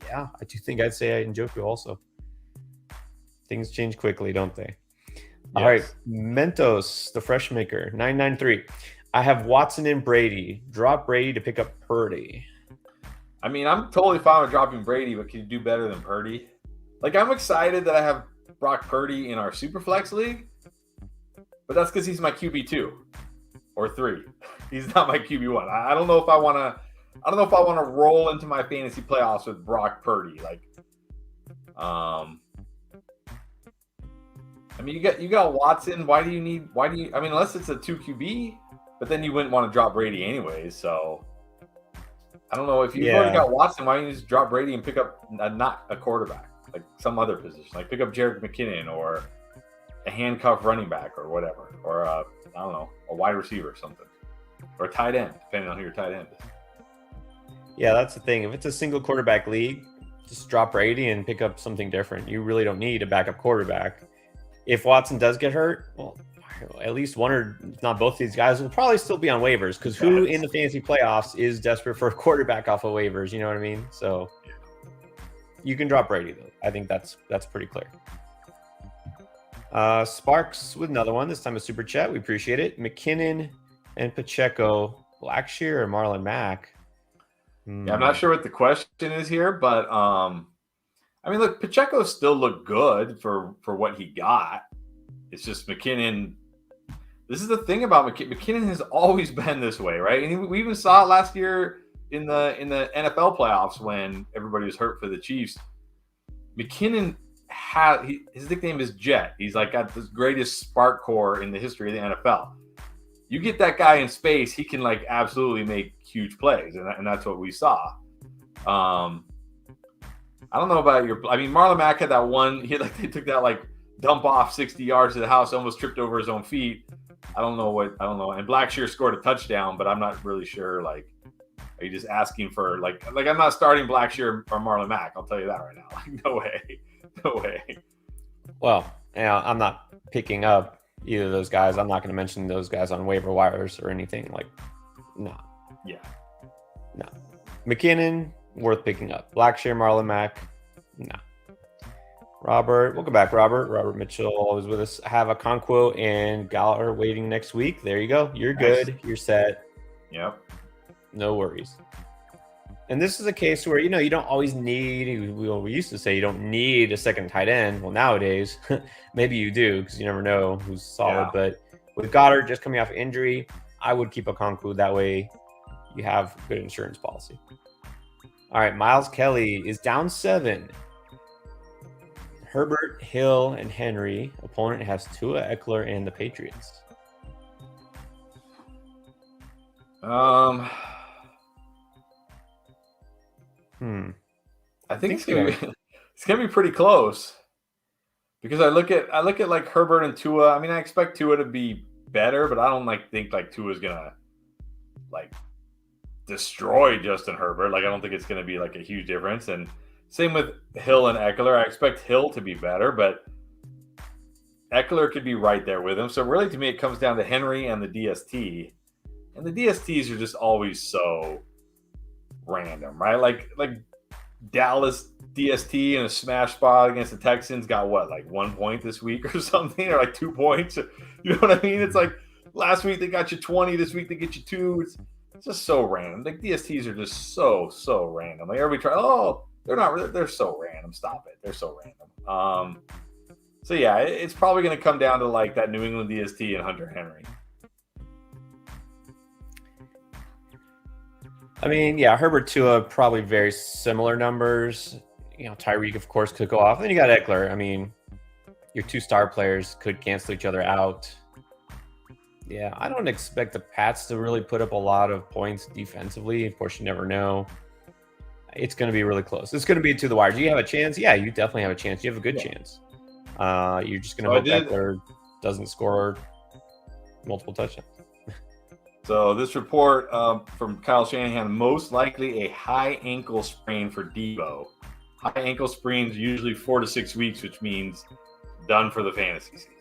do think I'd say Njoku also. Things change quickly, don't they? Yes. All right, Mentos, the fresh maker, 993. I have Watson and Brady. Drop Brady to pick up Purdy. I mean, I'm totally fine with dropping Brady, but can you do better than Purdy? Like, I'm excited that I have Brock Purdy in our Superflex league, but that's because he's my QB2 or 3. He's not my QB1. I don't know if I want to roll into my fantasy playoffs with Brock Purdy. Like, I mean, you got Watson. I mean, unless it's a 2 QB, but then you wouldn't want to drop Brady anyways. So I don't know if you've already got Watson. Why don't you just drop Brady and pick up not a quarterback, like some other position, like pick up Jerick McKinnon or a handcuff running back or whatever, or I don't know, a wide receiver or something, or a tight end, depending on who your tight end is. Yeah, that's the thing. If it's a single quarterback league, just drop Brady and pick up something different. You really don't need a backup quarterback. If Watson does get hurt, well, at least one or if not both of these guys will probably still be on waivers because who in the fantasy playoffs is desperate for a quarterback off of waivers? You know what I mean? So you can drop Brady though. I think that's pretty clear. Sparks with another one. This time a super chat. We appreciate it. McKinnon and Pacheco, Blackshear or Marlon Mack. Yeah, I'm not sure what the question is here, but I mean, look, Pacheco still looked good for what he got. It's just McKinnon. This is the thing about McKinnon. McKinnon has always been this way, right? And we even saw it last year in the NFL playoffs when everybody was hurt for the Chiefs. McKinnon his nickname is Jet. He's like got the greatest spark core in the history of the NFL. You get that guy in space, he can like absolutely make huge plays, and that's what we saw. I don't know about Marlon Mack had that one. They took that like dump off 60 yards to the house, almost tripped over his own feet. I don't know. And Blackshear scored a touchdown, but I'm not really sure. Like, are you just asking for like I'm not starting Blackshear or Marlon Mack? I'll tell you that right now. Like, no way. Well, I'm not picking up either of those guys. I'm not going to mention those guys on waiver wires or anything. Like, no. Yeah. No. McKinnon, worth picking up. Blackshear, Marlon Mack, no. Robert, welcome back, Robert. Robert Mitchell, always with us. Have a Okonkwo and Galler waiting next week. There you go. You're good. You're set. Yep. No worries. And this is a case where, you don't always need, we used to say you don't need a second tight end. Well, nowadays, maybe you do because you never know who's solid. Yeah. But with Goddard just coming off injury, I would keep Okonkwo. That way you have good insurance policy. All right, Miles Kelly is down 7. Herbert, Hill, and Henry. Opponent has Tua, Eckler, and the Patriots. I think it's gonna be pretty close because I look at like Herbert and Tua. I mean, I expect Tua to be better, but I don't think Tua's gonna destroy Justin Herbert. I don't think it's gonna be a huge difference. And same with Hill and Eckler. I expect Hill to be better, but Eckler could be right there with him. So really, to me, it comes down to Henry and the DST. And the DSTs are just always so random, right? Like Dallas DST in a smash spot against the Texans got 1 point this week or something, or 2 points. You know what I mean? It's last week they got you 20, this week they get you 2. It's just so random. DSTs are just so random. Everybody try, they're so random. Stop it. They're so random. So yeah, it's probably going to come down to that New England DST and Hunter Henry. I mean, yeah, Herbert, Tua, probably very similar numbers. Tyreek, of course, could go off. Then you got Eckler. I mean, your 2 star players could cancel each other out. Yeah, I don't expect the Pats to really put up a lot of points defensively. Of course, you never know. It's going to be really close. It's going to be to the wire. Do you have a chance? Yeah, you definitely have a chance. You have a good chance. You're just going to hope Eckler doesn't score multiple touchdowns. So this report from Kyle Shanahan, most likely a high ankle sprain for Debo. High ankle sprains usually 4 to 6 weeks, which means done for the fantasy season.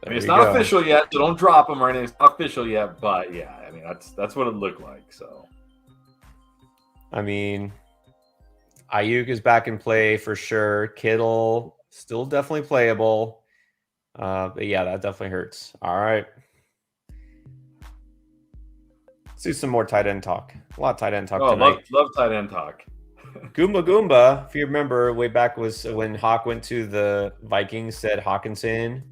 I mean, it's not official yet, so don't drop him or anything. It's not official yet, but yeah, I mean, that's what it looked like. So, I mean, Ayuk is back in play for sure. Kittle still definitely playable. But yeah, that definitely hurts. All right. Let's do some more tight end talk. A lot of tight end talk tonight. Love tight end talk. Goomba, if you remember, way back was when Hawk went to the Vikings, said Hawkinson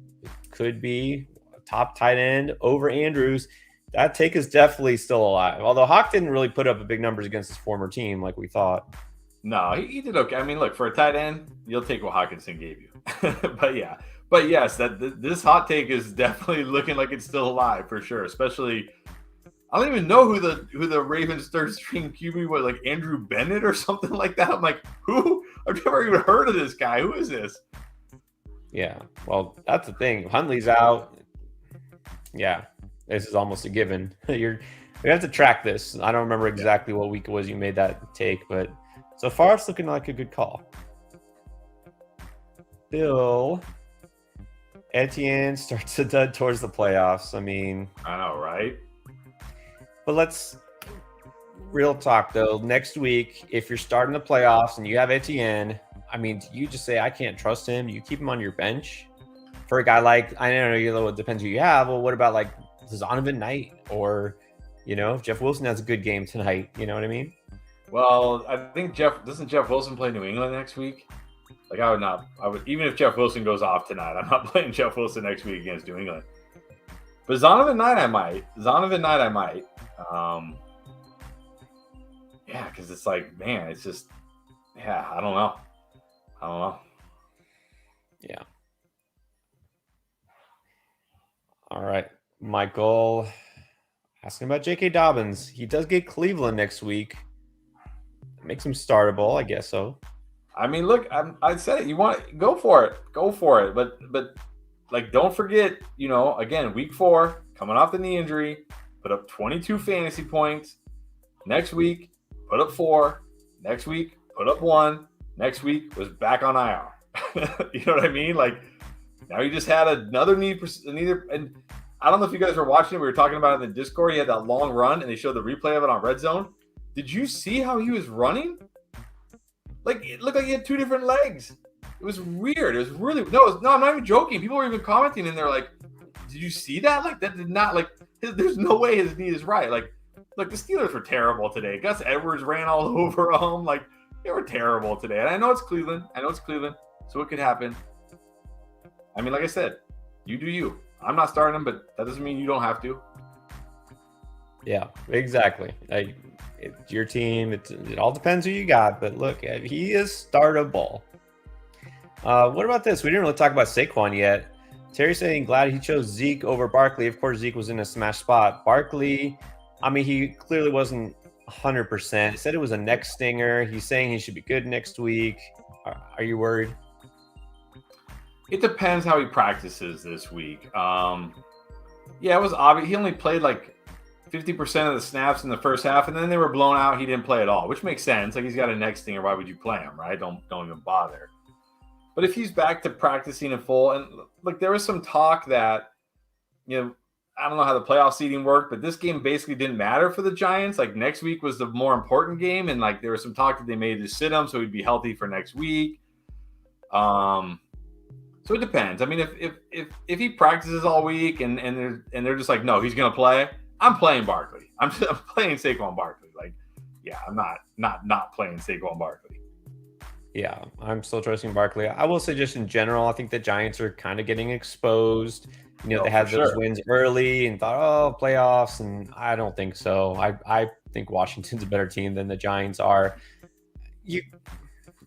could be a top tight end over Andrews. That take is definitely still alive. Although Hawk didn't really put up big numbers against his former team like we thought. No, he did okay. I mean, look, for a tight end, you'll take what Hawkinson gave you. But yes, this hot take is definitely looking like it's still alive for sure, especially – I don't even know who the Ravens third string QB was, Andrew Bennett or something like that. I'm like, who? I've never even heard of this guy. Who is this? Yeah, well, that's the thing. Hundley's out. Yeah, this is almost a given. We have to track this. I don't remember exactly what week it was you made that take, but so far it's looking like a good call. Bill Etienne starts to dud towards the playoffs. I mean, I know, right? But let's real talk though. Next week, if you're starting the playoffs and you have Etienne, I mean, you just say I can't trust him. You keep him on your bench for a guy I don't know. It depends who you have. Well, what about Zonovan Knight or if Jeff Wilson has a good game tonight? You know what I mean? Well, I think doesn't Jeff Wilson play New England next week? I would even if Jeff Wilson goes off tonight, I'm not playing Jeff Wilson next week against New England. But Zonovan Knight, I might. Yeah, because it's man, it's just, I don't know. Yeah. All right. Michael asking about J.K. Dobbins. He does get Cleveland next week. Makes him startable, I guess so. I mean, look, I said it. You want go for it. But don't forget, again, week 4, coming off the knee injury, put up 22 fantasy points. Next week, put up 4. Next week, put up 1. Next week was back on IR. You know what I mean? Now you just had another knee, and I don't know if you guys were watching it. We were talking about it in the Discord. He had that long run, and they showed the replay of it on Red Zone. Did you see how he was running? Like, it looked like he had two different legs. It was weird. It was really no. I'm not even joking. People were even commenting, and they're like, "Did you see that? Like, that did not like. There's no way his knee is right. Like, the Steelers were terrible today. Gus Edwards ran all over them. Like, they were terrible today. And I know it's Cleveland. So it could happen. I mean, like I said, you do you. I'm not starting him, but that doesn't mean you don't have to. Yeah, exactly. Like, it's your team. It all depends who you got. But look, he is startable. What about this? We didn't really talk about Saquon yet. Terry saying glad he chose Zeke over Barkley. Of course, Zeke was in a smash spot. Barkley, I mean, he clearly wasn't 100%. He said it was a neck stinger. He's saying he should be good next week. Are you worried? It depends how he practices this week. Yeah, it was obvious. He only played like 50% of the snaps in the first half, and then they were blown out. He didn't play at all, which makes sense. Like, he's got a neck stinger. Why would you play him, right? Don't even bother. But if he's back to practicing in full, and like there was some talk that, you know, I don't know how the playoff seeding worked, but this game basically didn't matter for the Giants. Like, next week was the more important game, and like there was some talk that they made to sit him so he'd be healthy for next week. So it depends. I mean, if he practices all week and they're just like, no, he's gonna play, I'm playing Barkley. I'm playing Saquon Barkley. Like, yeah, I'm not playing Saquon Barkley. Yeah, I'm still trusting Barkley. I will say, just in general, I think the Giants are kind of getting exposed. You know, they had those wins early and thought, oh, playoffs, and I don't think so. I think Washington's a better team than the Giants are.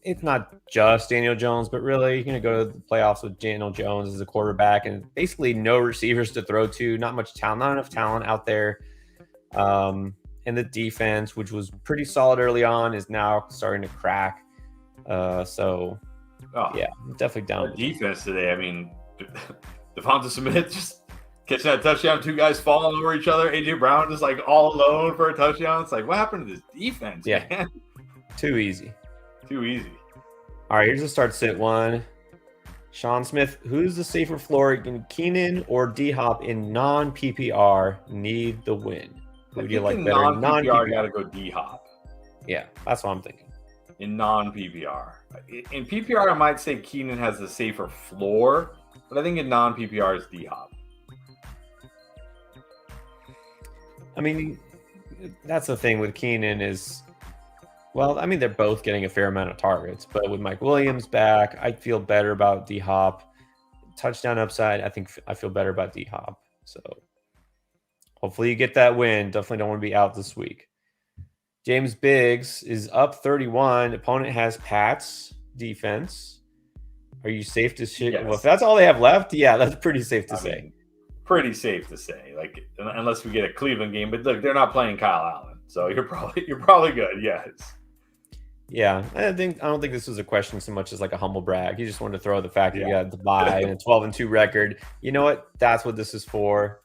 It's not just Daniel Jones, but really, you're going to go to the playoffs with Daniel Jones as a quarterback and basically no receivers to throw to, not much talent, not enough talent out there. And the defense, which was pretty solid early on, is now starting to crack. Yeah, definitely down. The defense today, I mean, Devonta Smith just catching that touchdown, two guys falling over each other. AJ Brown just like all alone for a touchdown. It's like, what happened to this defense, man? Too easy. All right, here's the start sit one. Sean Smith, who's the safer floor, Keenan or D-Hop in non-PPR need the win? Who do you like better? Non-PPR, got to go D-Hop. Yeah, that's what I'm thinking. In non-PPR. In PPR, I might say Keenan has the safer floor, but I think in non-PPR is D-Hop. I mean, that's the thing with Keenan is, well, I mean, they're both getting a fair amount of targets, but with Mike Williams back, I feel better about D-Hop. Touchdown upside, I feel better about D-Hop. So hopefully you get that win. Definitely don't want to be out this week. James Biggs is up 31. Opponent has Pats defense. Are you safe to say? Yes. Well, if that's all they have left, yeah, that's pretty safe to say. Pretty safe to say. Like, unless we get a Cleveland game, but look, they're not playing Kyle Allen, so you're probably good. Yes. Yeah, I don't think this was a question so much as like a humble brag. He just wanted to throw the fact that you had the bye and a 12-2 record. You know what? That's what this is for.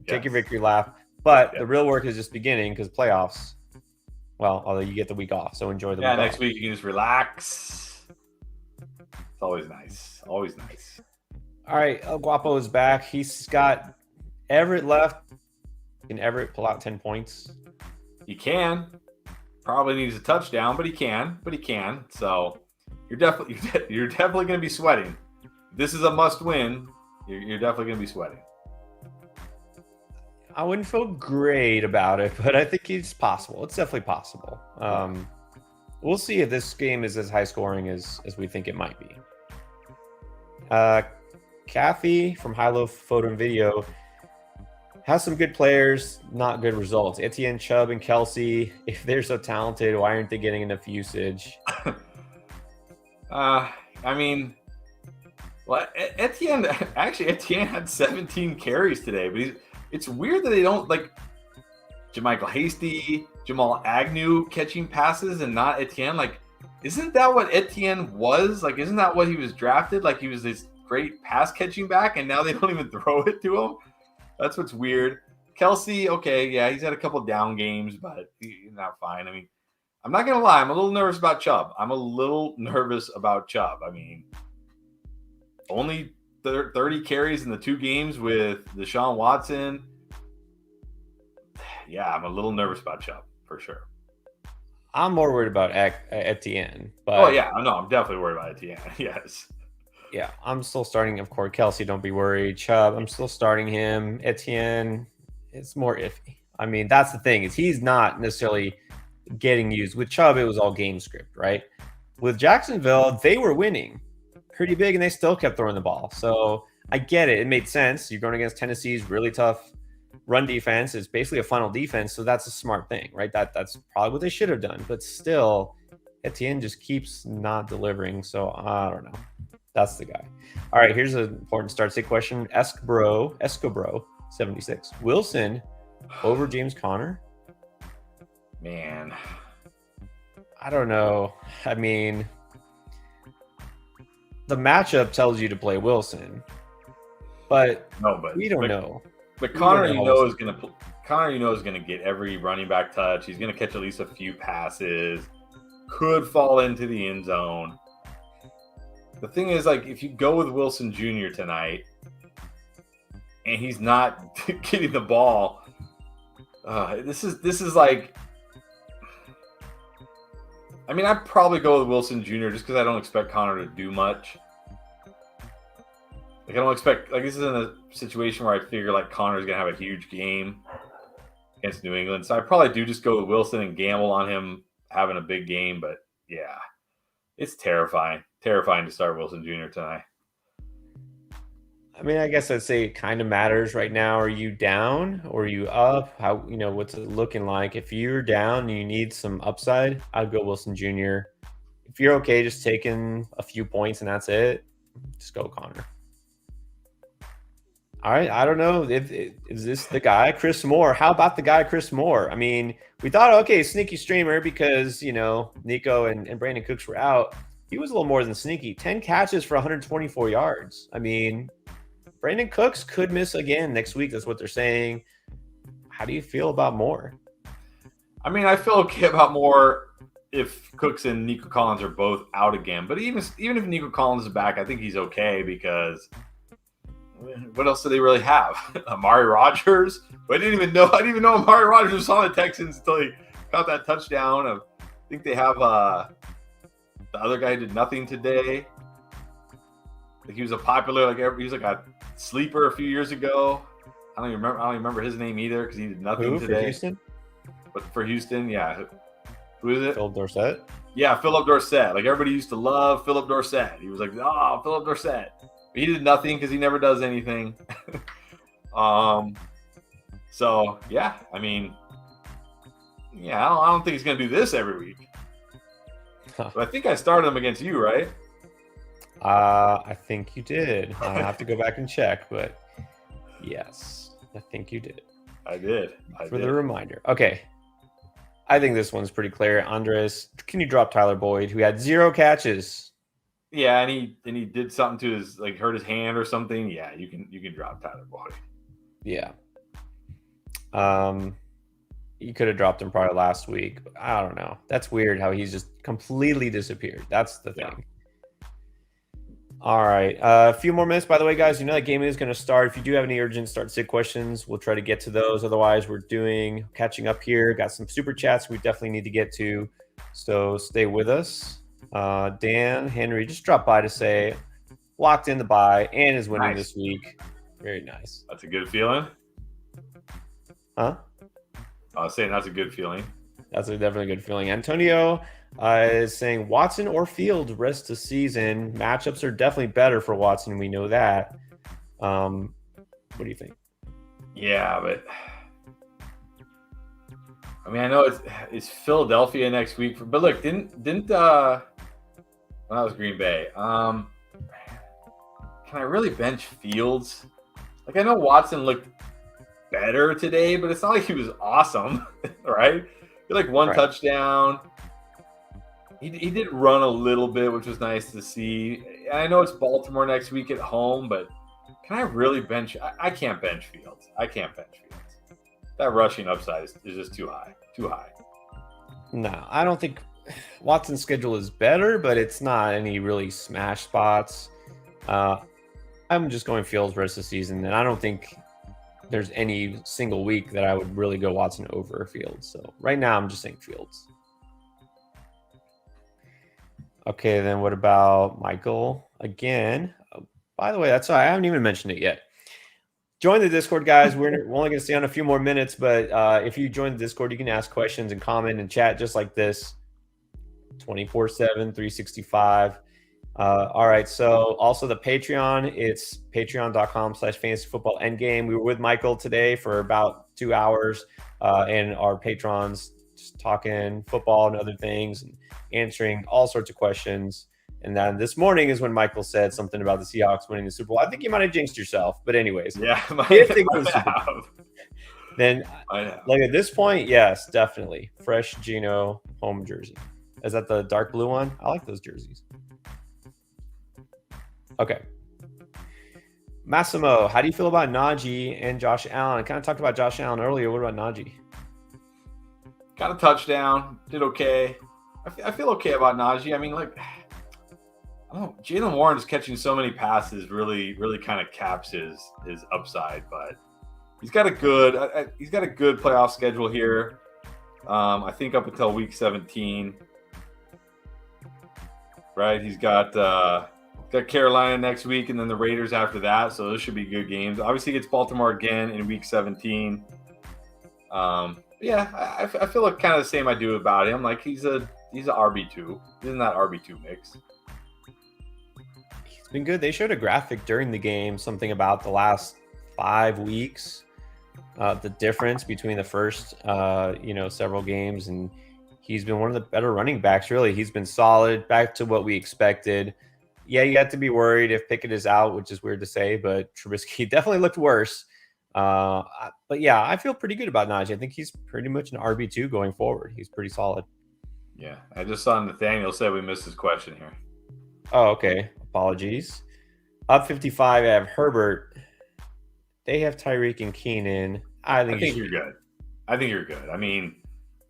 Take your victory lap. But the real work is just beginning because playoffs. Well, although you get the week off, so enjoy the week off. Next week you can just relax. It's always nice. Always nice. All right, El Guapo is back. He's got Everett left. Can Everett pull out 10 points? He can. Probably needs a touchdown, but he can. So you're definitely going to be sweating. If this is a must win, you're definitely going to be sweating. I wouldn't feel great about it, but I think it's possible. It's definitely possible. We'll see if this game is as high scoring as we think it might be. Kathy from High Low Photo and Video has some good players, not good results. Etienne, Chubb, and Kelsey, if they're so talented, why aren't they getting enough usage? I mean, well, Etienne had 17 carries today, but it's weird that they don't like JaMychal Hasty, Jamal Agnew catching passes and not Etienne. Like, isn't that what Etienne was? Like, isn't that what he was drafted? Like, he was this great pass catching back, and now they don't even throw it to him. That's what's weird. Kelsey, okay, yeah, he's had a couple down games, but he's not fine. I mean, I'm not going to lie. I'm a little nervous about Chubb. I mean, only 30 carries in the 2 games with Deshaun Watson. Yeah, I'm a little nervous about Chubb for sure. I'm more worried about Etienne. But Oh yeah, no, I'm definitely worried about Etienne. Yes. yeah, I'm still starting, of course. Kelsey, don't be worried. Chubb, I'm still starting him. Etienne, it's more iffy. I mean, that's the thing, is he's not necessarily getting used. With Chubb, it was all game script, right? With Jacksonville, they were winning pretty big and they still kept throwing the ball. So I get it. It made sense. You're going against Tennessee's really tough run defense. It's basically a funnel defense. So that's a smart thing, right? That's probably what they should have done. But still, Etienne just keeps not delivering. So I don't know. That's the guy. All right, here's an important start-sit question. Escobro, 76. Wilson over James Conner? Man. I don't know. I mean, the matchup tells you to play Wilson, but we don't know. But Conner, is gonna get every running back touch. He's gonna catch at least a few passes. Could fall into the end zone. The thing is, like, if you go with Wilson Jr. tonight, and he's not getting the ball, this is like. I mean, I'd probably go with Wilson Jr. just because I don't expect Conner to do much. Like, I don't expect, like, this isn't a situation where I figure, like, Conner's going to have a huge game against New England. So I probably do just go with Wilson and gamble on him having a big game. But, yeah, it's terrifying. Terrifying to start Wilson Jr. tonight. I mean, I guess I'd say it kind of matters right now. Are you down or are you up? How, what's it looking like? If you're down and you need some upside, I'd go Wilson Jr. If you're okay just taking a few points and that's it, just go Conner. All right, I don't know. Is this the guy, Chris Moore? How about the guy, Chris Moore? I mean, we thought, okay, sneaky streamer because, Nico and Brandon Cooks were out. He was a little more than sneaky. 10 catches for 124 yards. I mean, Brandon Cooks could miss again next week. That's what they're saying. How do you feel about Moore? I mean, I feel okay about Moore if Cooks and Nico Collins are both out again. But even if Nico Collins is back, I think he's okay because what else do they really have? Amari Rodgers? I didn't even know Amari Rodgers was on the Texans until he got that touchdown. I think they have the other guy did nothing today. Like, he was a popular, he was like a sleeper a few years ago. I don't even remember his name either because he did nothing today. For Houston? But for Houston, yeah. Who is it? Philip Dorsett? Yeah, Philip Dorsett. Like, everybody used to love Philip Dorsett. He was like, oh, Philip Dorsett. But he did nothing because he never does anything. So, yeah, I mean, yeah, I don't think he's going to do this every week. But I think I started him against you, right? I think you did. I'll have to go back and check, but yes, I think you did. I did. For the reminder. Okay. I think this one's pretty clear. Andres, can you drop Tyler Boyd, who had 0 catches? Yeah, and he did something to his, like, hurt his hand or something. Yeah, you can drop Tyler Boyd. Yeah. You could have dropped him probably last week. I don't know. That's weird how he's just completely disappeared. That's the thing. Yeah. All right. A few more minutes, by the way, guys. You know that game is going to start. If you do have any urgent start-sit questions, we'll try to get to those. Otherwise, we're catching up here. Got some super chats we definitely need to get to. So stay with us. Dan Henry just dropped by to say locked in the bye and is winning this week. Very nice. That's a good feeling. Huh? I was saying that's a good feeling. That's definitely a good feeling. Antonio is saying Watson or Field rest of season. Matchups are definitely better for Watson. We know that. What do you think? Yeah, but I mean, I know it's Philadelphia next week, but look, didn't well, that was Green Bay. Can I really bench Fields? Like, I know Watson looked better today, but it's not like he was awesome, right? He had like one touchdown. He did run a little bit, which was nice to see. I know it's Baltimore next week at home, but can I really bench? I can't bench Fields. I can't bench Fields. That rushing upside is just too high. Too high. No, I don't think Watson's schedule is better, but it's not any really smash spots. I'm just going Fields rest of the season, and I don't think there's any single week that I would really go Watson over Fields. So right now, I'm just saying Fields. Okay, then what about Michael again? By the way, that's I haven't even mentioned it yet. Join the Discord, guys. We're only going to stay on a few more minutes, but if you join the Discord, you can ask questions and comment and chat just like this 24/7, 365. All right. So also the Patreon, it's patreon.com/fantasyfootballendgame. We were with Michael today for about 2 hours and our patrons just talking football and other things and answering all sorts of questions. And then this morning is when Michael said something about the Seahawks winning the Super Bowl. I think you might have jinxed yourself, but anyways, Yeah, then like at this point, yes, definitely fresh Geno home jersey. Is that the dark blue one? I like those jerseys. Okay. Massimo, how do you feel about Najee and Josh Allen? I kind of talked about Josh Allen earlier. What about Najee? Got a touchdown. Did okay. I feel okay about Najee. I mean, like, Jaylen Warren is catching so many passes. Really kind of caps his upside. But he's got a good playoff schedule here. I think up until week 17. Right, he's got Carolina next week, and then the Raiders after that. So those should be good games. Obviously, he gets Baltimore again in week 17. I feel like kind of the same I do about him. Like he's a RB2. He's in that RB2 mix. He's been good. They showed a graphic during the game, something about the last 5 weeks, the difference between the first, several games, and he's been one of the better running backs. Really, he's been solid, back to what we expected. Yeah, you have to be worried if Pickett is out, which is weird to say, but Trubisky definitely looked worse. But yeah, I feel pretty good about Najee. I think he's pretty much an RB2 going forward. He's pretty solid. Yeah, I just saw Nathaniel say we missed his question here. Oh, okay. Apologies. Up 55, I have Herbert. They have Tyreek and Keenan. I think you're good. I think you're good. I mean,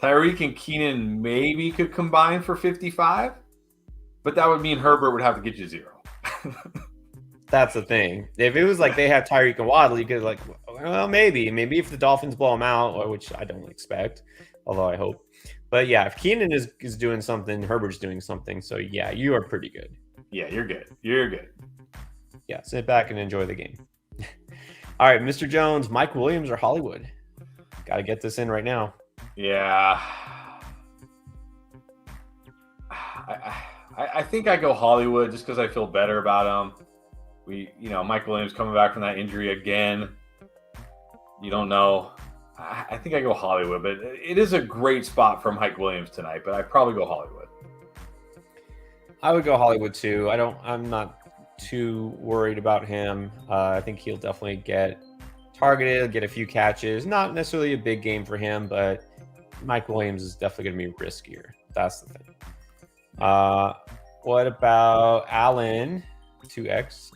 Tyreek and Keenan maybe could combine for 55, but that would mean Herbert would have to get you 0. That's the thing. If it was like they have Tyreek and Waddle, you could maybe if the Dolphins blow them out, which I don't expect, although I hope. But yeah, if Keenan is doing something, Herbert's doing something. So yeah, you are pretty good. Yeah, you're good. You're good. Yeah, sit back and enjoy the game. All right, Mr. Jones, Mike Williams or Hollywood? Got to get this in right now. Yeah. I think I go Hollywood just because I feel better about him. Mike Williams coming back from that injury again. You don't know. I think I go Hollywood, but it is a great spot for Mike Williams tonight, but I'd probably go Hollywood. I would go Hollywood too. I'm not too worried about him. I think he'll definitely get targeted, get a few catches. Not necessarily a big game for him, but Mike Williams is definitely going to be riskier. That's the thing. What about Allen, 2X?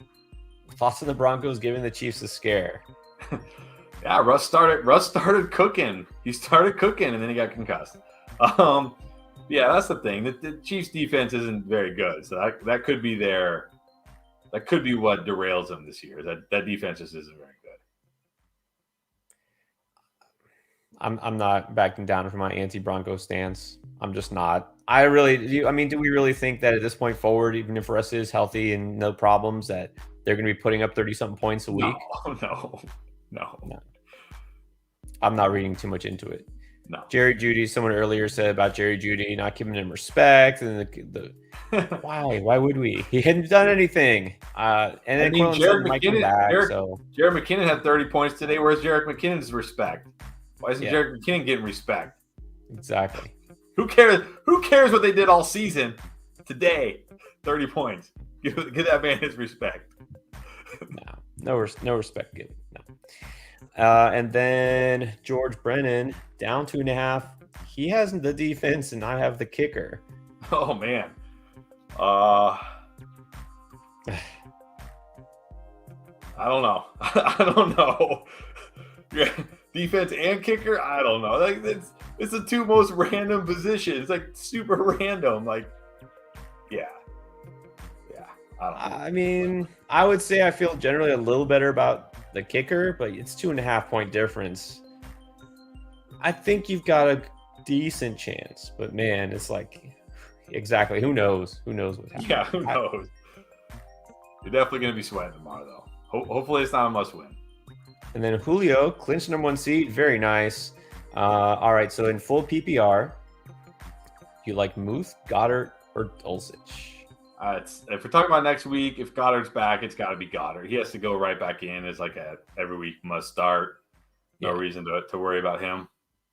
Thoughts on the Broncos giving the Chiefs a scare? Yeah, Russ started cooking. He started cooking, and then he got concussed. Yeah, that's the thing. The Chiefs' defense isn't very good, so that could be that could be what derails them this year. That defense just isn't very good. I'm not backing down from my anti-Bronco stance. I'm just not. Do we really think that at this point forward, even if Russ is healthy and no problems, that they're going to be putting up 30-something points a week? No. I'm not reading too much into it. No. Jerry Jeudy, someone earlier said about Jerry Jeudy not giving him respect, and why would we? He hadn't done anything. And then Jerick McKinnon had 30 points today. Where's Jerick McKinnon's respect? Why isn't Jerick McKinnon getting respect? Exactly. Who cares? Who cares what they did all season? Today, 30 points. Give that man his respect. No respect given. No. And then George Brennan down 2.5. He has the defense, and I have the kicker. Oh man. I don't know. I don't know. Yeah, defense and kicker. I don't know. Like it's the two most random positions. Like super random. Like, yeah. I don't know. I mean, I would say I feel generally a little better about the kicker, but it's 2.5 point difference. I think you've got a decent chance, but man, it's like exactly who knows? Who knows what's happening? Yeah, who knows? You're definitely going to be sweating tomorrow, though. Hopefully, it's not a must win. And then Julio clinched #1 seed. Very nice. All right, so in full PPR, you like Muth, Goddard, or Dulcich? If we're talking about next week, if Goddard's back, it's got to be Goddard. He has to go right back in as like a every week must start. No reason to worry about him.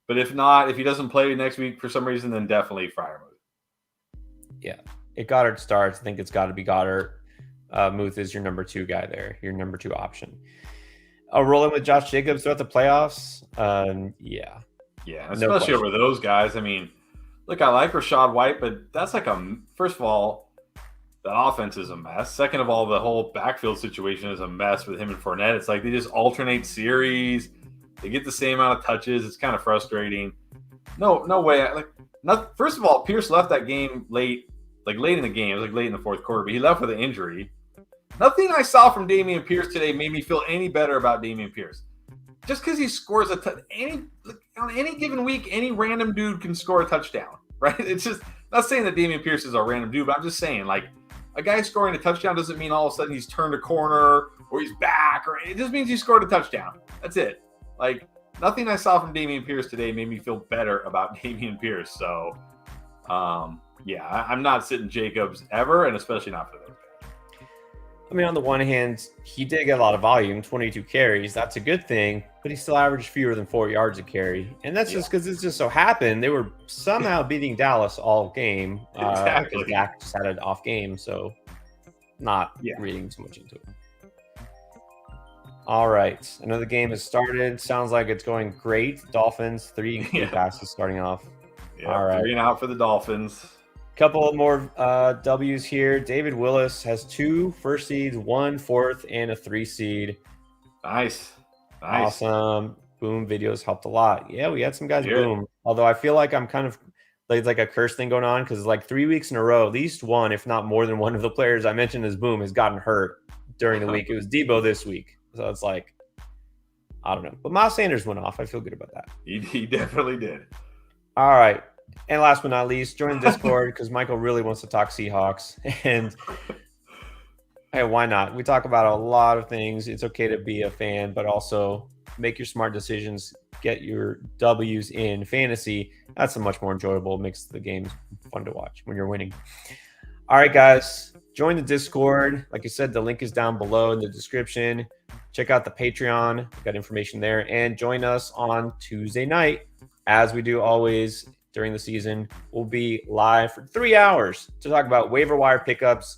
But if not, if he doesn't play next week for some reason, then definitely Freiermuth. Yeah, if Goddard starts, I think it's got to be Goddard. Muth is your number 2 guy there, your number 2 option. Rolling with Josh Jacobs throughout the playoffs. Yeah, especially over those guys. I mean, look, I like Rachaad White, but that's like first of all, the offense is a mess. Second of all, the whole backfield situation is a mess with him and Fournette. It's like they just alternate series. They get the same amount of touches. It's kind of frustrating. No way. First of all, Pierce left that game late in the game. It was like late in the fourth quarter, but he left with an injury. Nothing I saw from Dameon Pierce today made me feel any better about Dameon Pierce. Just because he scores on any given week, any random dude can score a touchdown, right? It's just not saying that Dameon Pierce is a random dude, but I'm just saying, like, a guy scoring a touchdown doesn't mean all of a sudden he's turned a corner or he's back, or it just means he scored a touchdown. That's it. Like, nothing I saw from Dameon Pierce today made me feel better about Dameon Pierce. So, I'm not sitting Jacobs ever, and especially not for those guys. I mean, on the one hand, he did get a lot of volume, 22 carries. That's a good thing, but he still averaged fewer than 4 yards a carry. And that's just because it just so happened they were somehow beating Dallas all game. Exactly. Because Dak just had an off game, so not reading too much into it. All right. Another game has started. Sounds like it's going great. Dolphins, 3 passes starting off. Yeah, all right. 3 and out for the Dolphins. Couple more W's here. David Willis has 2 first seeds, 1 fourth, and a 3 seed. Nice. Awesome. Boom videos helped a lot. Yeah, we had some guys boom. Although I feel like I'm kind of like a curse thing going on because like 3 weeks in a row, at least one, if not more than one of the players I mentioned as boom has gotten hurt during the week. It was Debo this week. So it's like, I don't know. But Miles Sanders went off. I feel good about that. He definitely did. All right. And last but not least, join the Discord because Michael really wants to talk Seahawks. And hey, why not? We talk about a lot of things. It's okay to be a fan, but also make your smart decisions. Get your W's in fantasy. That's a much more enjoyable. Makes the games fun to watch when you're winning. All right, guys. Join the Discord. Like I said, the link is down below in the description. Check out the Patreon. We've got information there. And join us on Tuesday night, as we do always during the season. We'll be live for 3 hours to talk about waiver wire pickups,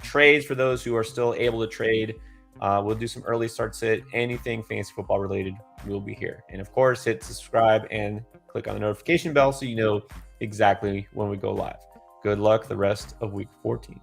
trades for those who are still able to trade. We'll do some early start sit, anything fantasy football related. We'll be here. And of course, hit subscribe and click on the notification bell so you know exactly when we go live. Good luck the rest of week 14.